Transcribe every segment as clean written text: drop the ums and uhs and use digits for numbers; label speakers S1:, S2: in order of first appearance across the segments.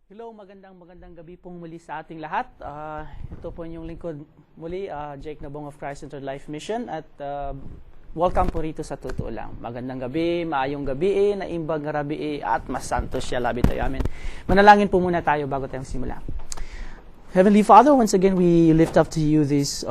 S1: Hello, magandang gabi pong muli sa ating lahat. Ito po yung lingkod muli, Jake Nabong of Christ Centered Life Mission at welcome po rito sa Totoo Lang. Magandang gabi, maayong gabi, naimbag nga rabi at masantos siya labi tayo. Amen. Manalangin po muna tayo bago tayong simula. Heavenly Father, once again we lift up to you this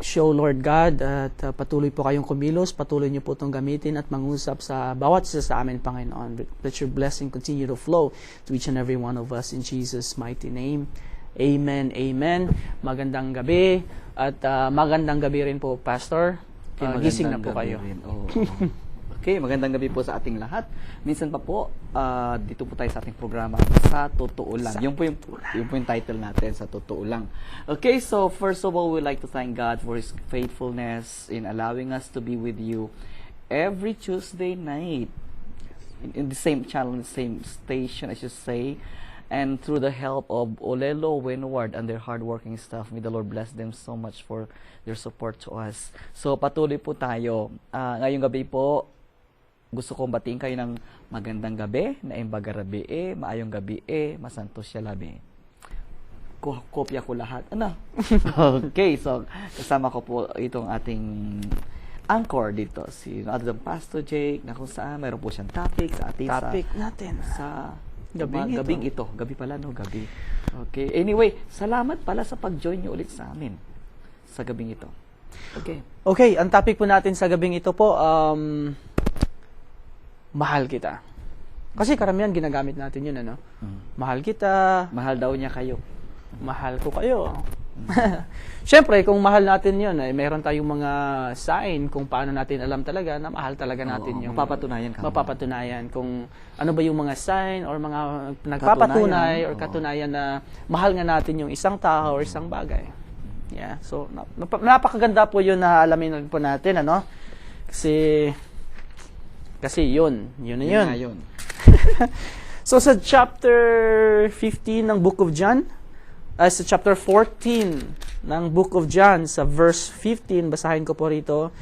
S1: show, Lord God, at patuloy po kayong kumilos, patuloy niyo po itong gamitin at mangusap sa bawat isa sa amin, Panginoon. Let your blessing continue to flow to each and every one of us in Jesus' mighty name. Amen, amen. Magandang gabi at magandang gabi rin po, Pastor. Gising na po kayo.
S2: Okay, magandang gabi po sa ating lahat. Minsan pa po, dito po tayo sa ating programa sa Totoo Lang. Yung po yung title natin, sa Totoo Lang. Okay, so first of all, we'd like to thank God for His faithfulness in allowing us to be with you every Tuesday night in the same channel, in the same station, I should say. And through the help of Olelo, Winward, and their hardworking staff, may the Lord bless them so much for their support to us. So patuloy po tayo. Ngayong gabi po, gusto kong batiin kayo ng magandang gabi, na imbaga rabi maayong gabi masantos siya labi. Kopya ko lahat. Ano? Okay, so kasama ko po itong ating anchor dito, si Pastor Jake, na kung saan mayroon po siyang topic sa ating
S1: Topic natin
S2: sa
S1: gabing
S2: ito. Gabi pala, no? Gabi. Okay. Anyway, salamat pala sa pag-join niyo ulit sa amin sa gabing ito. Okay.
S1: Okay, ang topic po natin sa gabing ito po, mahal kita. Kasi karamihan ginagamit natin yun, ano? Mahal kita.
S2: Mahal daw niya kayo.
S1: Mahal ko kayo. Siyempre, kung mahal natin yun, mayroon tayong mga sign kung paano natin alam talaga na mahal talaga natin yung...
S2: Mapapatunayan ka.
S1: Mapapatunayan kung ano ba yung mga sign or mga nagpapatunay or katunayan na mahal nga natin yung isang tao or isang bagay. Yeah. So, napakaganda po yun na alamin po natin, ano? Kasi yun na yun. So sa chapter 15 ng Book of John, sa chapter 14 ng Book of John, sa verse 15, basahin ko po rito,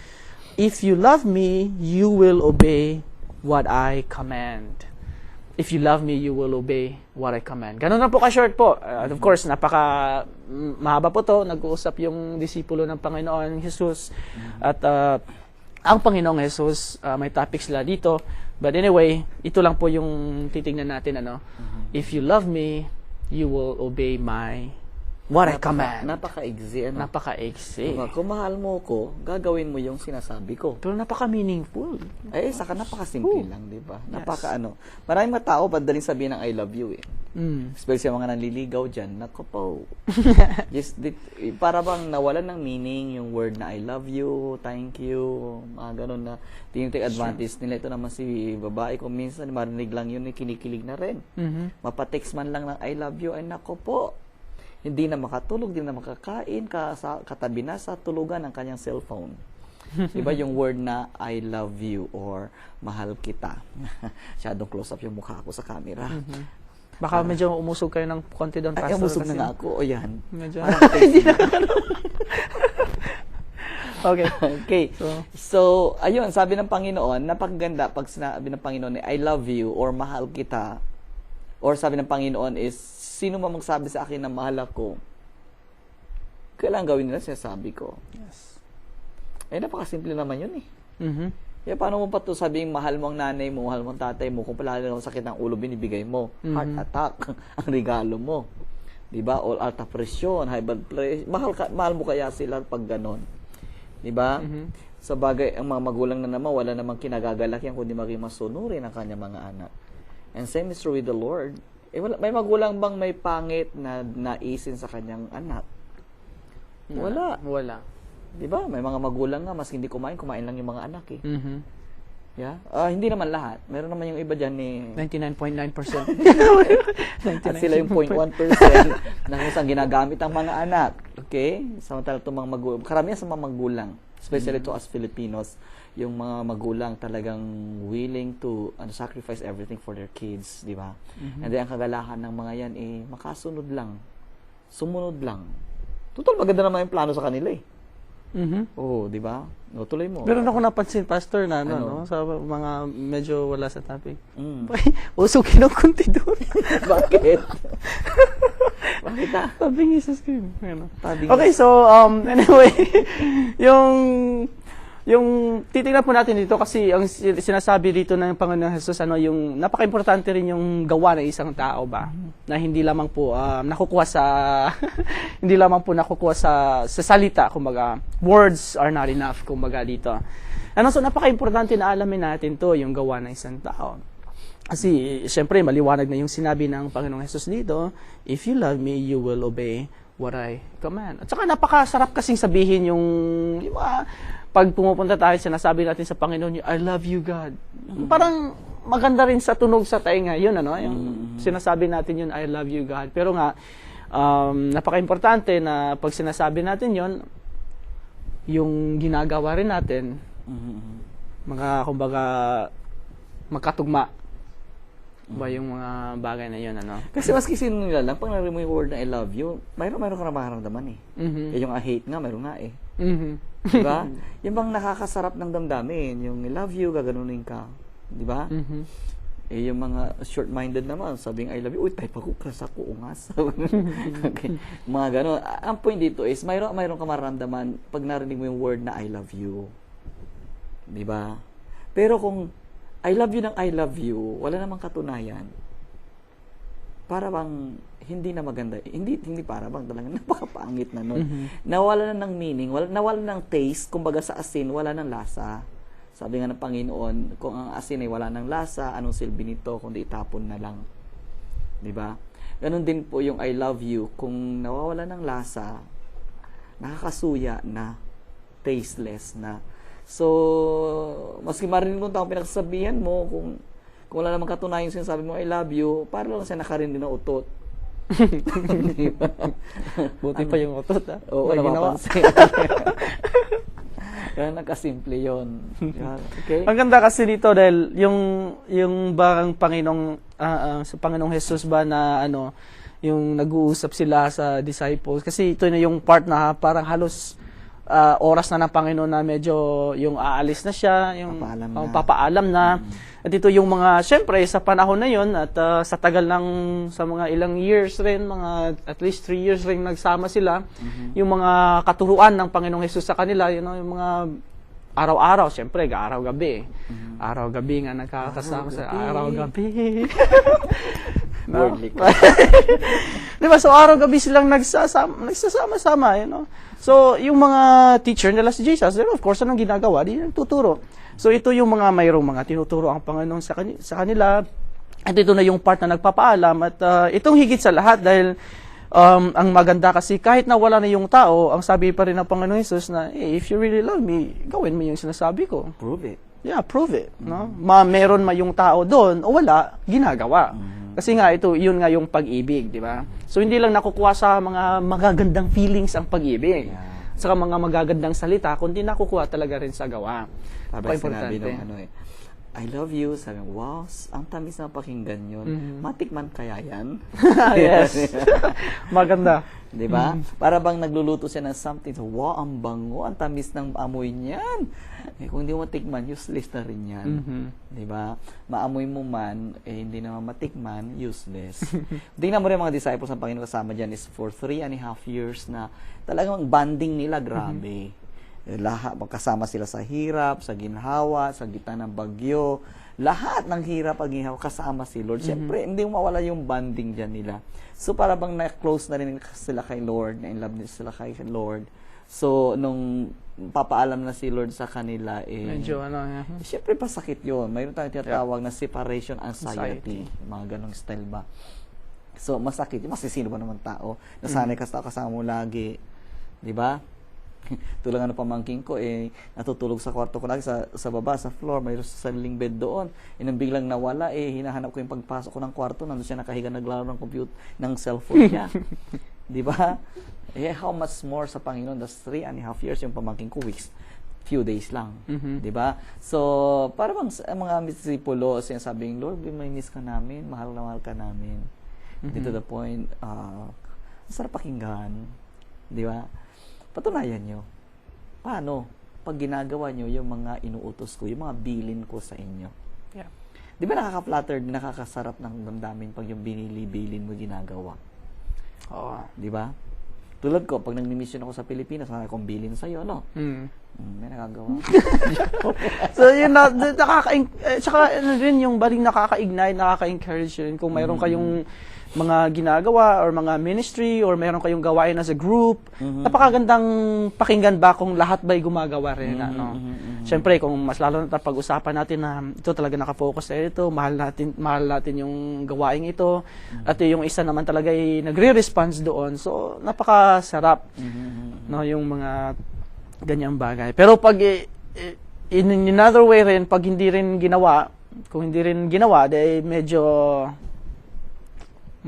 S1: "If you love me, you will obey what I command." If you love me, you will obey what I command. Ganun na po ka-short po. Of course, mahaba po to. Nag-uusap yung disipulo ng Panginoon Jesus. At ang Panginoong Jesus, may topics sila dito. But anyway, ito lang po yung titingnan natin, ano? If you love me, you will obey what I command.
S2: Napaka-easy, ano?
S1: Napaka-easy.
S2: Kung mahal mo ko, gagawin mo yung sinasabi ko.
S1: Pero napaka-meaningful.
S2: Saka napaka-simple lang, di ba? Yes. Maraming mga tao, madaling sabihin ng I love you, Especially sa mga nanliligaw dyan, nako po. Para bang nawalan ng meaning yung word na I love you, thank you, mga ganun na tinitake advantage nila. Ito naman si babae, kung minsan marinig lang yun, kinikilig na rin. Mapatext man lang ng I love you, ay nako po. Hindi na makatulog, hindi na makakain, katabi na sa tulugan ng kanyang cellphone. Diba yung word na I love you or mahal kita. Shadow close up yung mukha ko sa camera.
S1: Baka medyo umusog kayo ng konti doon, Pastor.
S2: Umusog na nga ako. O yan.
S1: Medyo. Hindi na Okay.
S2: So, ayun, sabi ng Panginoon, napakaganda pag sinabi ng Panginoon I love you or mahal kita, or sabi ng Panginoon is, sino man magsabi sa akin na mahal ako, kailangan gawin nila sinasabi ko.
S1: Yes.
S2: Napakasimple naman yun paano mo pa ito sabihin, mahal mo ang nanay mo, mahal mo ang tatay mo, kung pala lang sakit ng ulo binibigay mo, heart attack, ang regalo mo. Diba? All alta presyon, high blood pressure, mahal mo kaya sila pag ganon. Diba? Sa bagay, ang mga magulang na naman, wala namang kinagagalak yan, kundi maging masunurin ang kanyang mga anak. And same is true with the Lord. May magulang bang may pangit na naisin sa kanyang anak? Wala. Diba? May mga magulang nga, mas hindi kumain lang yung mga anak Yeah? Hindi naman lahat. Meron naman yung iba dyan
S1: 99.9%.
S2: At sila yung 0.1% na kung saan ginagamit ang mga anak. Okay? Samantala itong mga magulang. Karamihan sa mga magulang, especially to us Filipinos, yung mga magulang talagang willing to sacrifice everything for their kids, di ba? And then ang kagalahan ng mga yan makasunod lang. Sumunod lang. Total, maganda naman yung plano sa kanila Oh, di ba? No, tuloy mo.
S1: Meron ako napansin, Pastor, na ano,
S2: Ano?
S1: no, sa mga medyo wala sa topic.
S2: Mm.
S1: Uso kinukunti doon.
S2: Bakit? Bakit ah?
S1: Sabi ni Jesus ko. Ano.
S2: Tabing-
S1: Okay, so anyway, yung titingnan po natin dito kasi ang sinasabi dito ng Panginoong Jesus yung napaka-importante rin yung gawa ng isang tao ba na hindi lamang po nakukuha sa hindi lamang po nakukuha sa salita, kumbaga words are not enough, kumbaga dito. So napaka-importante na alamin natin to, yung gawa ng isang tao. Kasi siyempre maliwanag na yung sinabi ng Panginoong Jesus dito, if you love me, you will obey what I command. At saka napakasarap kasing sabihin yung pag pumupunta tayo, sinasabi natin sa Panginoon, I love you, God. Parang maganda rin sa tunog sa tainga, yun, yung sinasabi natin yun, I love you, God. Pero nga, napaka-importante na pag sinasabi natin yun, yung ginagawa rin natin, kumbaga, magkatugma ba yung mga bagay na yun,
S2: Kasi maski sino nila lang, pag narinig mo yung word na I love you, mayroon ka na makaramdaman eh. Yung I hate nga, mayroon nga eh. Diba? Yung bang nakakasarap ng damdamin, yung I love you, gaganunin ka. Diba? Eh, yung mga short-minded naman, sabing I love you, uy, type ako, crush ako, ungas. Okay. Mga gano'n. Ang point dito is, mayroon ka mararamdaman pag narinig mo yung word na I love you. Diba? Pero kung I love you ng I love you, wala namang katunayan. Para bang hindi na maganda. Hindi para bang talagang napakapangit na nun. Nawala na ng meaning, nawala ng taste, kumbaga sa asin, wala ng lasa. Sabi nga ng Panginoon, kung ang asin ay wala ng lasa, anong silbi nito kundi itapon na lang. 'Di ba? Ganon din po yung I love you, kung nawawala ng lasa, nakakasuya na, tasteless na. So, maski marinig mo taong pinagsasabihan mo, kung wala namang katunayan sinasabi mo I love you, para lang siya nakarinig ng utot. Diba?
S1: Buti pa yung utot,
S2: Oo,
S1: may ginawa.
S2: napapansin. Kaya nakasimple yun. Okay?
S1: Ang ganda kasi dito dahil yung bang Panginoong sa Panginoong Jesus ba na yung nag-uusap sila sa disciples, kasi ito na yung part na parang halos oras na ng Panginoon na medyo yung aalis na siya, yung papaalam na. At ito yung mga, syempre, sa panahon na yun, at sa tagal ng, sa mga ilang years rin, mga at least 3 years rin nagsama sila, yung mga katuruan ng Panginoong Jesus sa kanila, yung mga araw-araw, syempre, araw-gabi. Araw-gabi nga nagkakasama sa araw-gabi.
S2: Wordly.
S1: Diba? So, araw-gabi silang nagsasama-sama, So, yung mga teacher nila si Jesus, of course, anong ginagawa? Di nagtuturo. So, ito yung mayroong mga tinuturo ang Panginoon sa kanila. At ito na yung part na nagpapaalam. At itong higit sa lahat dahil ang maganda kasi kahit na wala na yung tao, ang sabi pa rin ng Panginoon Jesus na, hey, if you really love me, gawin mo yung sinasabi ko.
S2: Prove it.
S1: Yeah, prove it. No? Meron yung tao doon o wala, ginagawa. Kasi nga, yun nga yung pag-ibig, di ba? So, hindi lang nakukuha sa mga magagandang feelings ang pag-ibig. Sa mga magagandang salita, kundi nakukuha talaga rin sa gawa.
S2: Sabi sinabi nung I love you. Sabi, wow, ang tamis na pakinggan yun. Matikman kaya yan?
S1: Yes. Maganda.
S2: Diba? Para bang nagluluto siya ng something. So, wow, ang bango, ang tamis ng amoy niyan. Kung hindi mo matikman, useless na rin yan. Diba? Maamoy mo man, hindi naman matikman, useless. Tingnan mo rin mga disciples ng Panginoon kasama dyan is for 3.5 years na talagang bonding nila, grabe. Lahat, magkasama sila sa hirap, sa ginhawa, sa gitna ng bagyo. Lahat ng hirap at ginhawa, kasama si Lord. Siyempre, hindi mo mawala yung bonding dyan nila. So, para bang na-close na rin sila kay Lord, na-in-love nila sila kay Lord. So, nung papaalam na si Lord sa kanila,
S1: medyo
S2: siyempre pasakit yun. Mayroon tayong tinatawag na separation anxiety. Mga ganong style ba. So, masakit. Masisino ba naman tao? Nasanay ka sa kasama mo lagi. Di ba? Tulad ng pamangking ko, natutulog sa kwarto ko lagi sa baba, sa floor, mayroon sa sariling bed doon. Nang biglang nawala, hinahanap ko yung pagpasok ko ng kwarto, nandun siya nakahiga naglaro ng computer, ng cellphone niya. Di ba? How much more sa Panginoon? That's 3.5 years yung pamangking ko, weeks, few days lang. Di ba? So, para bang mga disipulo, sinasabing, Lord, may miss ka namin, mahal na mahal ka namin. To the point, sarap pakinggan. Di ba? Patunayan nyo. paano pag ginagawa nyo yung mga inuutos ko, yung mga bilin ko sa inyo?
S1: Yeah.
S2: Di ba nakaka-flatter, nakakasarap ng damdamin pag yung bilin mo ginagawa?
S1: Oo.
S2: Di ba? Tulad ko, pag nag-mission ako sa Pilipinas, marami akong bilin sa'yo, no? May nakagawa.
S1: So, yun na, tsaka ano rin yung baling nakaka-ignite, nakaka-encourage rin kung mayroon kayong mga ginagawa or mga ministry or mayroon kayong gawain as a group. Napakagandang pakinggan ba kung lahat ba'y gumagawa rin, ano? Siyempre, kung mas lalo na pag-usapan natin na ito talaga nakafocus sa ito, mahal natin yung gawain ito, at yung isa naman talaga ay nagre-response doon. So, napakasarap, no, yung mga ganyang bagay. Pero pag in another way rin, pag hindi rin ginawa, kung hindi rin ginawa, dahil medyo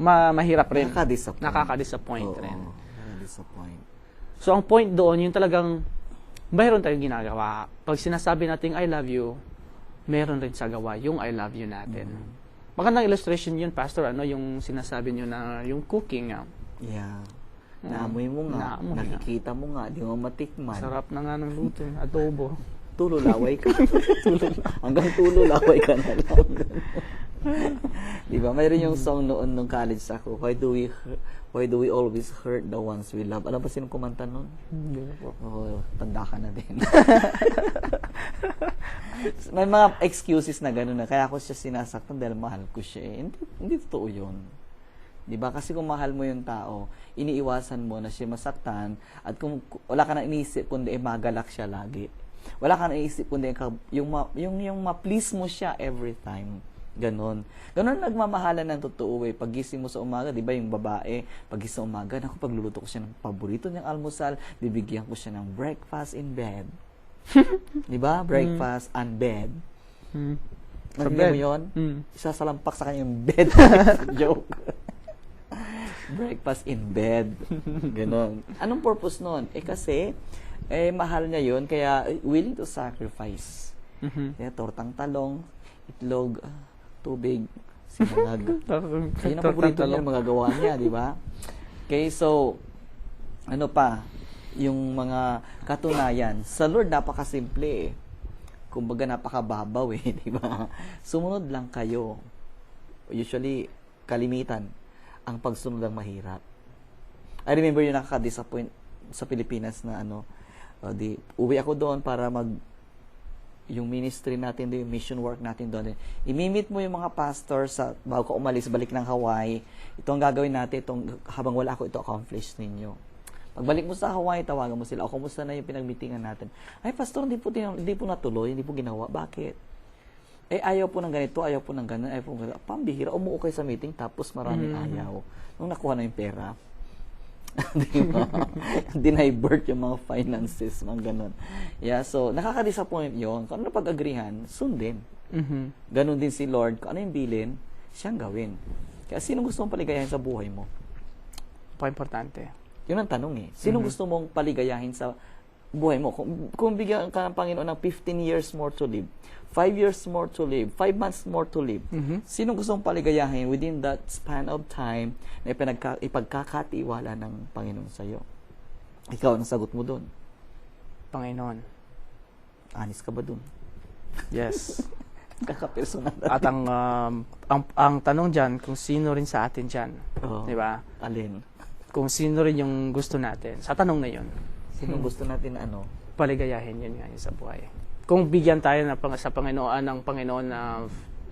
S1: mahirap rin. Nakaka-disappoint rin.
S2: Nakaka-disappoint.
S1: So, ang point doon, yung talagang mayroon tayong ginagawa. Pag sinasabi nating I love you, meron rin sa gawa yung I love you natin. Magandang illustration yun, Pastor, ano, yung sinasabi nyo na yung cooking.
S2: Yeah. Naamoy mo nga, nakikita mo nga, di mo matikman.
S1: Sarap na nga ng luto, adobo.
S2: Tulo-laway ka. Hanggang tulo-laway ka na lang. Di ba? Mayroon yung song noon nung college ako, Why do we always hurt the ones we love? Alam ba sinong kumanta nun?
S1: Hindi po.
S2: Oo, tanda ka na din. May mga excuses na gano'n na, kaya ako siya sinasaktan dahil mahal ko siya. Hindi totoo yun. Di ba? Kasi kung mahal mo yung tao, iniiwasan mo na siya masaktan, at kung wala ka na iniisip, kundi magalak siya lagi. Wala ka na iniisip, kundi yung ma-please mo siya every time. Ganon. Ganon nagmamahalan ng totoo eh. Pagising mo sa umaga, di ba yung babae, pagising sa umaga, naku, pagluluto ko siya ng paborito niyang almusal, bibigyan ko siya ng breakfast in bed. Di ba? Breakfast and bed. Narinig mo yun? Isasalampak sa kanya yung bed. Joke. Breakfast in bed. Ganon. Anong purpose nun? Kasi, mahal niya yun, kaya willing to sacrifice. Kaya tortang talong, itlog, tubig, sinangag. Yan ang paborito niya, mga gawa niya, di ba? Okay, so, ano pa, yung mga katunayan, sa Lord, napakasimple eh. Kumbaga, napakababaw eh, di ba? Sumunod lang kayo. Usually, kalimitan, ang pagsunod ang mahirap. I remember yung nakaka-disappoint sa Pilipinas na uwi ako doon para yung ministry natin doon, yung mission work natin doon. I-meet mo yung mga pastor bago ka umalis, balik ng Hawaii. Ito ang gagawin natin, habang wala ako, ito accomplish ninyo. Pagbalik mo sa Hawaii, tawagan mo sila, kumusta na yung pinag-meetingan natin? Ay, pastor, hindi po natuloy, hindi po ginawa. Bakit? Ayaw po ng ganito, ayaw po ng ganun, ayaw po ng ganun. Pambihira, umuo kayo sa meeting, tapos maraming ayaw. Nung nakuha na yung pera, diba? Dinivert yung mga finances, mga ganun. Yeah, so, nakaka-disappoint yun. Kung ano pag-agrihan, sundin. Ganun din si Lord. Kung ano yung bilin, siyang gawin. Kaya, sino gusto mong paligayahin sa buhay mo?
S1: Pa-importante.
S2: Yun ang tanong eh. Sino gusto mong paligayahin sa buhay mo? Kung bigyan ka ng Panginoon ng 15 years more to live, 5 years more to live, 5 months more to live, sino gusto mong paligayahin within that span of time na ipagkakatiwala ng Panginoon sa'yo? Ikaw, ang sagot mo dun?
S1: Panginoon.
S2: Honest ka ba dun?
S1: Yes.
S2: Kakapersonal.
S1: At ang tanong dyan, kung sino rin sa atin dyan. Di ba?
S2: Alin?
S1: Kung sino rin yung gusto natin. Sa tanong na yun.
S2: Sino gusto natin
S1: paligayahin yun nga yun sa buhay. Kung bigyan tayo sa Panginoon ng Panginoon na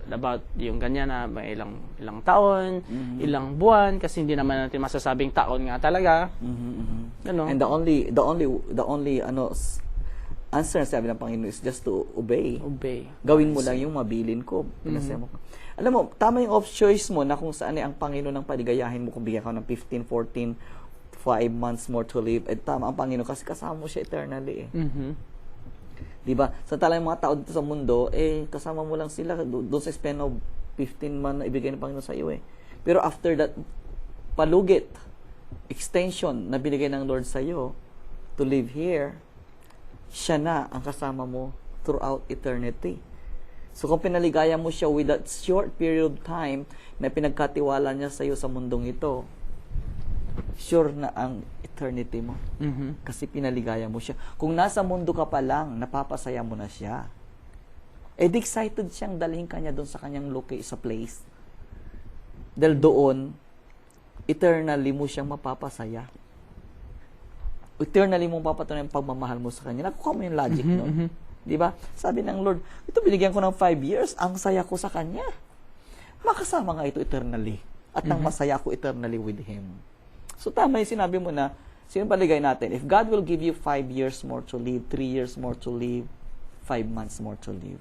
S1: about yung ganyan na may ilang taon, ilang buwan, kasi hindi naman natin masasabing taon nga talaga. Ano?
S2: And the only answer sabi ng Panginoon is just to obey. Gawin mo lang yung mabilin ko. Pinasaya mo. Alam mo, tama yung choice mo na kung saan ang Panginoon ng paligayahin mo kung bigyan ka ng 15, 14, 5 months more to live. At tama ang Panginoon kasi kasama mo siya eternally eh. Diba? Sa talang mga tao dito sa mundo, kasama mo lang sila doon sa span of 15 months na ibigay ng Panginoon sa iyo eh. Pero after that, palugit, extension na binigay ng Lord sa iyo to live here, siya na ang kasama mo throughout eternity. So kung pinaligaya mo siya with that short period of time na pinagkatiwala niya sa iyo sa mundong ito, sure na ang eternity mo.
S1: Mhm.
S2: Kasi pinaligaya mo siya. Kung nasa mundo ka pa lang, napapasaya mo na siya. Eh, di excited siyang dalhin kanya doon sa kanyang sa place. Dahil doon, eternally mo siyang mapapasaya. Eternally mo mapapatunayan ang pagmamahal mo sa kanya. Nakuha mo yung logic nun. Di ba? Sabi ng Lord, ito binigyan ko ng 5 years, ang saya ko sa kanya. Makasama nga ito eternally. At nang masaya ko eternally with Him. So tama yung sinabi mo na, sino paligay natin? If God will give you 5 years more to live, 3 years more to live, 5 months more to live,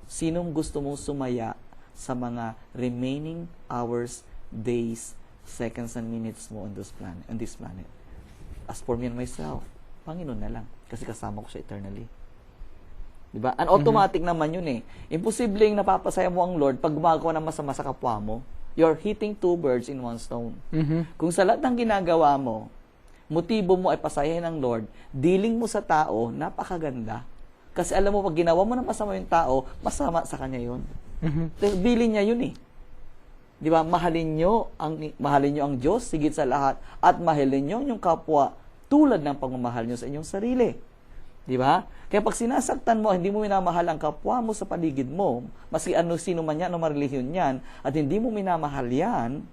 S2: sinong gusto mong sumaya sa mga remaining hours, days, seconds, and minutes mo on this planet? As for me and myself, Panginoon na lang. Kasi kasama ko siya eternally. Diba? And automatic naman yun eh. Imposibleng napapasaya mo ang Lord pag gumagawa ng masama sa kapwa mo. You're hitting 2 birds in 1 stone. Kung sa lahat ng ginagawa mo, motibo mo ay pasayahin ng Lord, dealing mo sa tao, napakaganda. Kasi alam mo, pag ginawa mo ng masama yung tao, masama sa kanya yun. Dealing niya yun eh. Di ba? Mahalin nyo ang Diyos, sigit sa lahat, at mahalin nyo yung kapwa tulad ng pagmamahal nyo sa inyong sarili. Di ba? Kaya pag sinasaktan mo, hindi mo minamahal ang kapwa mo sa paligid mo, maski sino man yan, ano marelihiyon yan, at hindi mo minamahal yan,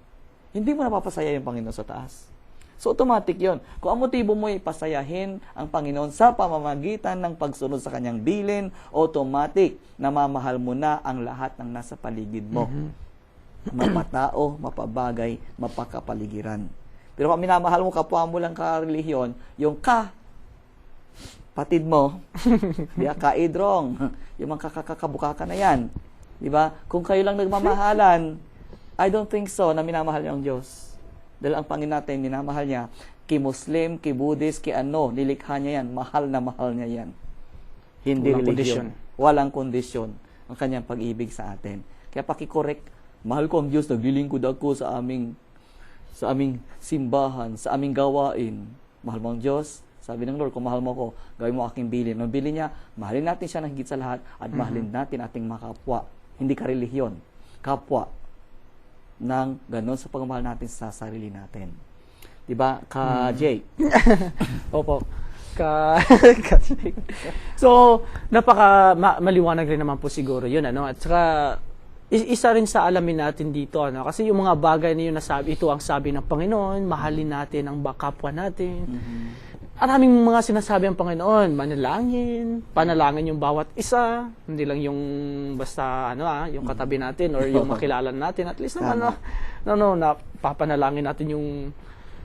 S2: hindi mo napapasaya yung Panginoon sa taas. So, automatic yon. Kung ang motibo mo ay pasayahin ang Panginoon sa pamamagitan ng pagsunod sa kanyang bilin, automatic, namamahal mo na ang lahat ng nasa paligid mo. Mapatao, mapabagay, mapakapaligiran. Pero kung minamahal mo kapwa mo lang karelihiyon, yung patid mo, di ba, kaidrong, yung mga kakakabuka na yan. Di ba? Kung kayo lang nagmamahalan, I don't think so na minamahal niyo ang Diyos. Dahil ang Panginoon natin, minamahal niya, Muslim, Buddhist, nilikha niya yan, mahal na mahal niya yan. Hindi
S1: Walang
S2: religion. Walang kondisyon ang kanyang pag-ibig sa atin. Kaya pakikorek, mahal ko ang Diyos, naglilingkod ako sa aming simbahan, sa aming gawain. Mahal mo ang Diyos? Sabi ng Lord, kung mahal mo ako, gawin mo aking bilin. Ang bilin niya, mahalin natin siya ng higit sa lahat at mahalin natin ating mga kapwa. Hindi ka relihiyon, kapwa. Nang ganon sa pagmamahal natin sa sarili natin. Diba, Jay?
S1: Opo. So, maliwanag rin naman po siguro yun, ano? At saka, isa rin sa alamin natin dito, ano? Kasi yung mga bagay na yun nasabi, ito ang sabi ng Panginoon, mahalin natin ang kapwa natin. Maraming mga sinasabi ang Panginoon, manalangin, panalangin yung bawat isa, hindi lang yung basta yung katabi natin or yung makilala natin. At least naman napapanalangin natin yung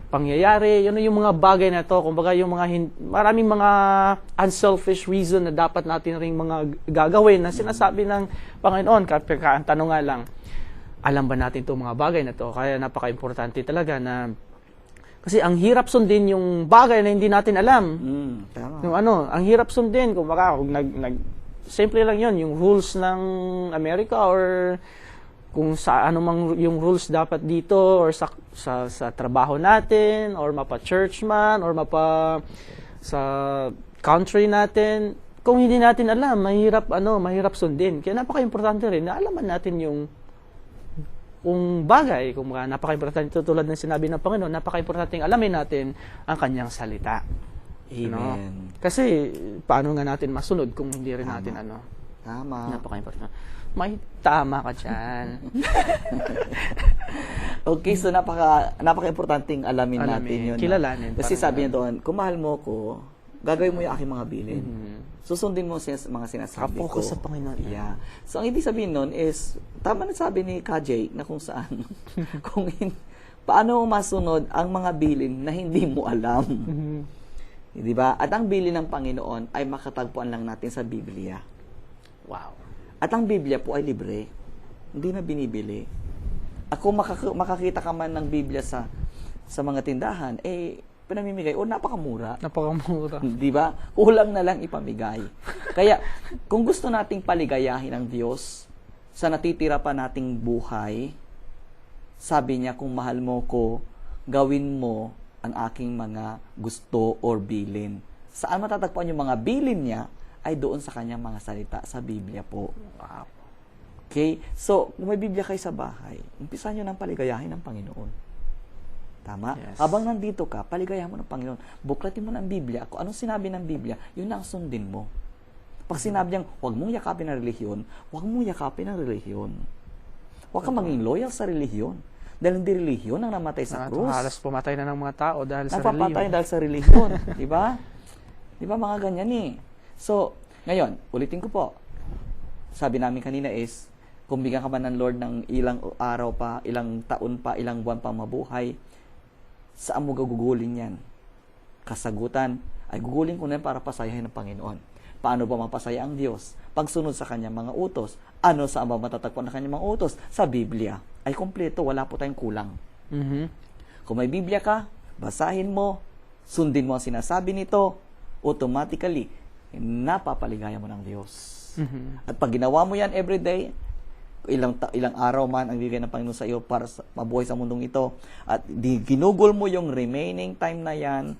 S1: pangyayari. Yun yung mga bagay na to. Kumbaga yung maraming mga unselfish reason na dapat natin ring mga gagawin na sinasabi ng Panginoon. Kaya ang tanong nga lang, alam ba natin itong mga bagay na to? Kaya napaka-importante talaga na kasi ang hirap sundin yung bagay na hindi natin alam.
S2: Tama.
S1: Yung ang hirap sundin. Kung simple lang yun, yung rules ng Amerika or kung sa mang yung rules dapat dito or sa trabaho natin or mapa-church man or sa country natin. Kung hindi natin alam, mahirap sundin. Kaya napaka-importante rin na alaman natin yung bagay, kung napaka-importante tulad ng sinabi ng Panginoon, napaka-importante alamin natin ang kanyang salita.
S2: Amen.
S1: Kasi paano nga natin masunod kung hindi rin natin
S2: Tama.
S1: Napaka-importante. May tama ka dyan.
S2: Okay, so napaka-importanting alamin natin yun.
S1: Kilalanin.
S2: Kasi sabi niya doon, kung mahal mo ko, gagawin mo yung aking mga bilin. Susundin mo mga sinasabi ko.
S1: Focus sa Panginoon.
S2: Yeah. So, ang ibig sabihin nun is, tama na sabi ni KJ na kung saan, paano mo masunod ang mga bilin na hindi mo alam. Di ba? At ang bilin ng Panginoon ay makatagpuan lang natin sa Biblia.
S1: Wow.
S2: At ang Biblia po ay libre. Hindi na binibili. Ako makakita ka man ng Biblia sa mga tindahan, pinamimigay, napakamura.
S1: Napakamura.
S2: Di ba? Kulang na lang ipamigay. Kaya, kung gusto nating paligayahin ang Diyos sa natitira pa nating buhay, sabi niya, kung mahal mo ko, gawin mo ang aking mga gusto or bilin. Saan matatagpuan yung mga bilin niya, ay doon sa kanyang mga salita, sa Biblia po.
S1: Wow.
S2: Okay? So, kung may Biblia kayo sa bahay, umpisan nyo ng paligayahin ng Panginoon. Tama?
S1: Yes.
S2: Habang nandito ka, paligayahan mo ng Panginoon. Buklatin mo ng Biblia. Kung anong sinabi ng Biblia, yun ang sundin mo. Pag sinabi niyang, huwag mong yakapin ang relihiyon, huwag mong yakapin ang relihiyon. Huwag kang maging loyal sa relihiyon. Dahil hindi relihiyon ang namatay sa krus.
S1: Halos pumatay na ng mga tao dahil sa
S2: Napapatay
S1: relihiyon.
S2: dahil sa relihiyon. Di ba? Di ba mga ganyan eh? So, ngayon, ulitin ko po. Sabi namin kanina is, kung bigyan ka man ng Lord ng ilang araw pa, ilang taon pa, ilang buwan pa mabuhay, saan mo gugugulin yan? Kasagutan, ay gugulin ko na yan para pasayahin ng Panginoon. Paano ba mapasaya ang Diyos? Pagsunod sa kanyang mga utos. Ano saan ba matatagpuan ng kanyang mga utos? Sa Biblia. Ay kompleto, wala po tayong kulang. Kung may Biblia ka, basahin mo, sundin mo ang sinasabi nito, automatically, napapaligaya mo ng Diyos. At pag ginawa mo yan everyday, ilang araw man ang bigay ng Panginoon sa iyo para mabuhay sa mundong ito, at ginugol mo yung remaining time na yan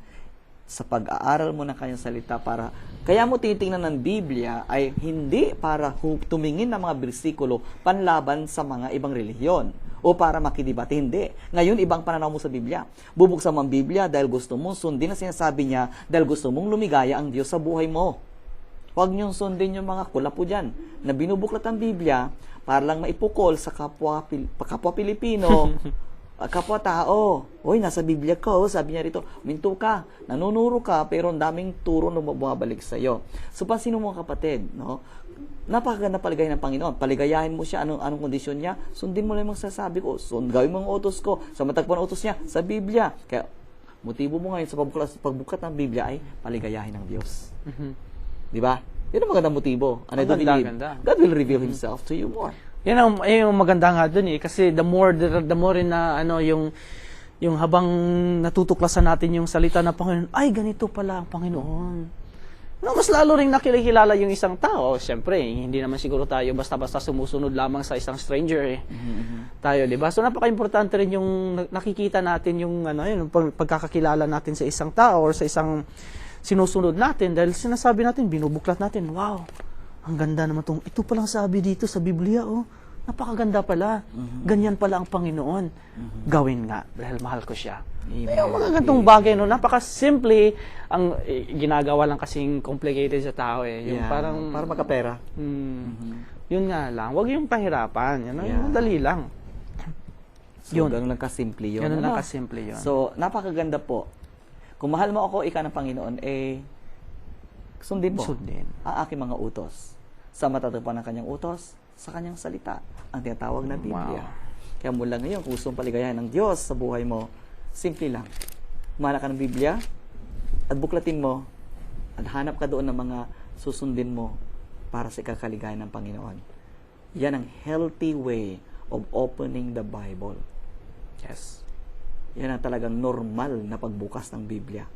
S2: sa pag-aaral mo ng kanyang salita para, kaya mo titingnan ng Biblia ay hindi para tumingin ng mga bersikulo panlaban sa mga ibang relihiyon o para makidebate, hindi. Ngayon, ibang pananaw mo sa Biblia. Bubuksan mo ang Biblia dahil gusto mong sundin ang sinasabi niya, dahil gusto mong lumigaya ang Diyos sa buhay mo. Huwag niyong sundin yung mga kulapo dyan na binubuklat ang Biblia para lang maipukol sa kapwa Pilipino, kapwa tao. Hoy, nasa Biblia ko, sabi niya rito, minto ka, nanunuro ka, pero ang daming turo na bumabalik sa iyo. So, pansino mo kapatid, no? Napakaganda paligayahin ng Panginoon. Paligayahin mo siya, anong kondisyon niya, sundin mo lang yung sasabi ko, gawin mo ang utos ko, sa matagpuan ng utos niya, sa Biblia. Kaya, motibo mo ngayon sa pagbuklat ng Biblia ay paligayahin ng Diyos. Di ba? Yun ang magandang motibo. And I do believe God will reveal Himself to you more.
S1: Yan ang maganda nga dun eh. Kasi the more rin na yung habang natutuklasan natin yung salita ng Panginoon, ay ganito pala ang Panginoon. No, mas lalo ring nakilala yung isang tao. Siyempre, hindi naman siguro tayo basta-basta sumusunod lamang sa isang stranger eh. Tayo, di ba? So napaka-importante rin yung nakikita natin yung pagkakakilala natin sa isang tao or sa isang sinusunod natin dahil sinasabi natin, binubuklat natin, wow, ang ganda naman itong, ito palang sabi dito sa Biblia, oh, napakaganda pala. Ganyan pala ang Panginoon. Gawin nga, dahil mahal ko siya. Yung mga gantong bagay, no, napaka-simple, ang ginagawa lang kasing complicated sa tao eh. Yung parang,
S2: para magkapera.
S1: Yun nga lang, wag yung pahirapan. Yung madali lang.
S2: So, ganun lang kasimple yun.
S1: Ganun lang kasimple yun.
S2: So, napakaganda po. Kung mahal mo ako, ika ng Panginoon, sundin mo ang aking mga utos. Sa matatagpuan ng kanyang utos, sa kanyang salita, ang tinatawag na Biblia. Kaya mula ngayon, kung gusto mong paligayahan ng Diyos sa buhay mo, simple lang. Kumana ka ng Biblia, at buklatin mo, at hanap ka doon ng mga susundin mo para sa ikakaligayahan ng Panginoon. Yan ang healthy way of opening the Bible.
S1: Yes.
S2: Yan ang talagang normal na pagbukas ng Biblia.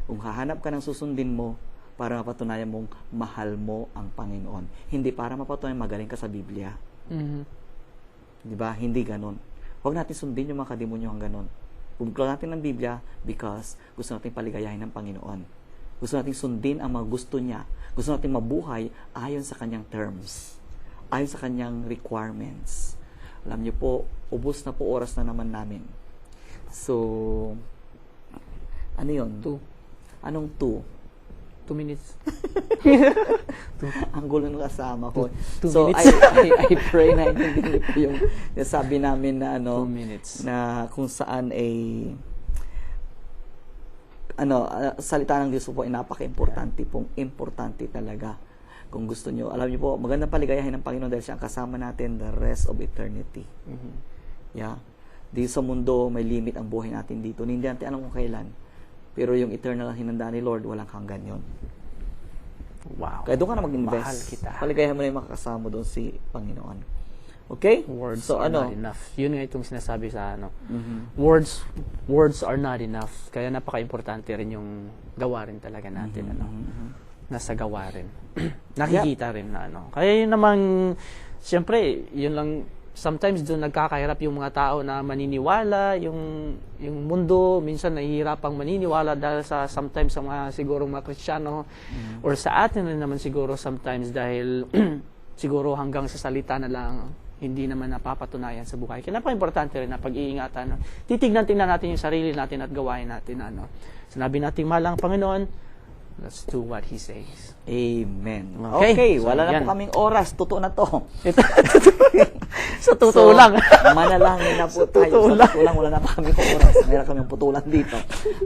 S2: Kung hahanap ka ng susundin mo para mapatunayan mong mahal mo ang Panginoon. Hindi para mapatunayan magaling ka sa Biblia. Di ba? Hindi ganon. Huwag natin sundin yung mga kademonyo ang ganon. Bubuklat natin ng Biblia because gusto natin paligayahin ng Panginoon. Gusto natin sundin ang mga gusto niya. Gusto natin mabuhay ayon sa kanyang terms. Ayon sa kanyang requirements. Alam niyo po, ubos na po oras na naman namin. So, ano yun?
S1: 2.
S2: Anong 2?
S1: 2 minutes.
S2: Ang gulo ng kasama ko.
S1: 2
S2: So,
S1: minutes.
S2: I pray na hindi po yung sabi namin na
S1: 2 minutes.
S2: na kung saan salita ng Diyos po ay napaka-importante pong importante talaga. Kung gusto nyo, alam nyo po, magandang paligayahin ng Panginoon dahil siya ang kasama natin the rest of eternity. Yeah. Dito sa mundo, may limit ang buhay natin dito. Hindi natin alam kung kailan. Pero yung eternal na hinanda ni Lord, walang hanggan yun.
S1: Wow.
S2: Kaya doon ka na mag-invest.
S1: Mahal kita.
S2: Paligayahan mo na yung makakasama doon si Panginoon. Okay?
S1: Words
S2: so,
S1: are not enough. Yun nga itong sinasabi sa Words are not enough. Kaya napaka-importante rin yung gawa rin talaga natin. Nasa gawa rin. Nakikita rin na Kaya yun naman, siyempre, yun lang, sometimes doon nagkakahirap yung mga tao na maniniwala, yung mundo minsan nahihirapang maniniwala dahil sa sometimes sa mga siguro mga Kristiyano or sa atin rin naman siguro sometimes dahil siguro hanggang sa salita na lang hindi naman napapatunayan sa buhay. Kaya napaka-importante rin na pag-iingatan. No? Tingnan natin yung sarili natin at gawain natin. Ano? Sinabi natin malang Panginoon, let's do what He says.
S2: Amen.
S1: Okay.
S2: Okay,
S1: So,
S2: wala na
S1: yan.
S2: po kaming oras. Totoo na to.
S1: Sa totoo lang.
S2: Manalangin na po tayo.
S1: Totoo
S2: Sa totoo lang, wala na pa kaming oras. Meron kaming putulan dito.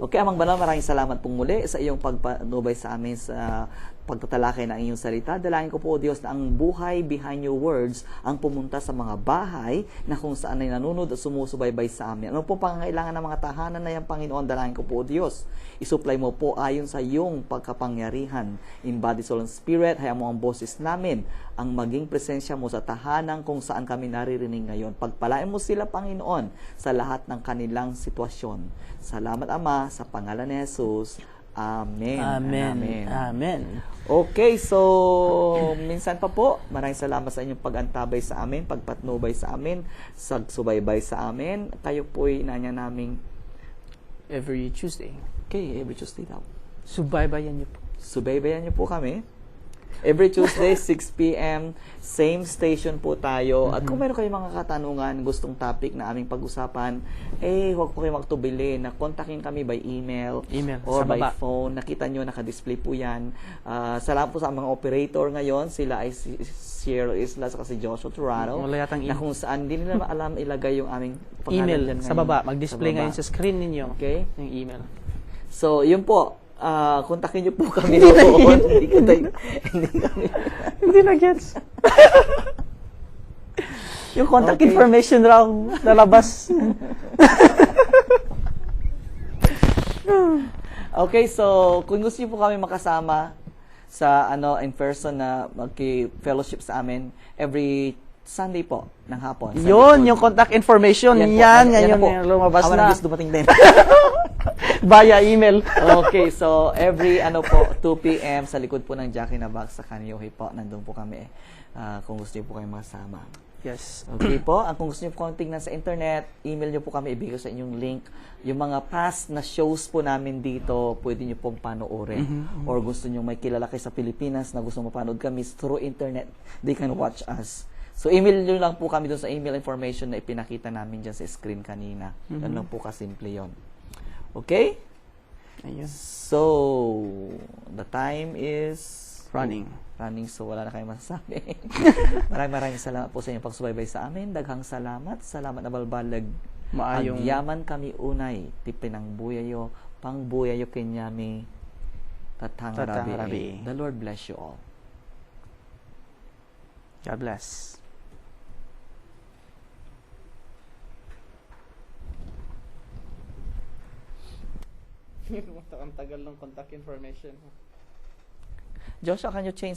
S2: Okay, Amang Banal, maraming salamat pong muli sa iyong pagpanubay sa amin sa pagtatalakay ng iyong salita. Dalangin ko po, Diyos, na ang buhay behind your words ang pumunta sa mga bahay na kung saan ay nanunod at sumusubaybay sa amin. Ano po pangangailangan ng mga tahanan na yan, Panginoon? Dalangin ko po, Diyos. Isupply mo po ayon sa iyong pagkapangyarihan. In body, soul, and spirit, hayaan mo ang boses namin ang maging presensya mo sa tahanan kung saan kami naririnig ngayon. Pagpalain mo sila, Panginoon, sa lahat ng kanilang sitwasyon. Salamat, Ama, sa pangalan ni Jesus. Amen.
S1: Amen. Amen.
S2: Okay, so minsan pa po, maraming salamat sa inyong pag-antabay sa amin, pagpatnubay sa amin, subaybay sa amin. Kayo po'y nanya naming,
S1: Every Tuesday.
S2: okay, every Tuesday daw.
S1: Subaybayan niyo po.
S2: Subaybayan niyo po kami. Every Tuesday, 6 p.m., same station po tayo. At kung meron kayong mga katanungan, gustong topic na aming pag-usapan, huwag po kayo magtubili na kontakin kami by email,
S1: Email,
S2: or
S1: sa
S2: by
S1: baba.
S2: phone. Nakita nyo, nakadisplay po yan. Salamat po sa mga operator ngayon. Sila ay si Sierra Isla at si Joshua Turano.
S1: Wala yatang
S2: na kung saan, hindi nila alam ilagay yung aming pangalan
S1: Email
S2: dyan
S1: sa
S2: ngayon.
S1: baba. Mag-display
S2: Sa baba.
S1: ngayon sa screen ninyo.
S2: Okay?
S1: Yung email.
S2: So, yun po. Kontakin nyo po kami noon. Hindi kami.
S1: Hindi na gets. Yung contact
S2: Okay.
S1: information raw lalabas.
S2: Okay, so kung gusto niyo po kami makasama sa in person na magki-fellowship sa amin every Sunday po ng hapon. Sunday
S1: Yun,
S2: po.
S1: yung contact information.
S2: po.
S1: Yan
S2: na po.
S1: yung lumabas
S2: Awa
S1: na.
S2: ng Diyos, dumating din.
S1: Via email.
S2: Okay, so every 2 p.m. sa likod po ng Jackie na Box sa Kanyohi po, nandun po kami. Kung gusto niyo po kayo makasama.
S1: Yes.
S2: Okay po. Kung gusto niyo po kami tingnan sa internet, email niyo po kami, ibigay ko sa inyong link. Yung mga past na shows po namin dito, pwede niyo pong panoorin. Or gusto niyo may kilala kayo sa Pilipinas na gusto mapanood kami through internet, they can watch us. So, email nyo lang po kami doon sa email information na ipinakita namin dyan sa screen kanina. Yan lang po kasimple yun. Okay?
S1: Ayun.
S2: So, the time is
S1: Running.
S2: So wala na kayong masasabi. Maraming salamat po sa inyong pagsubaybay sa amin. Daghang salamat. Salamat na balbalag.
S1: Maayong
S2: Agyaman kami unay. Tipin ang buyayo. Pang buyayo kenyami. Tatang
S1: Tatang
S2: rabi.
S1: rabi.
S2: The Lord bless you all.
S1: God bless. Ang tagal ng contact information.
S2: Joshua, can you change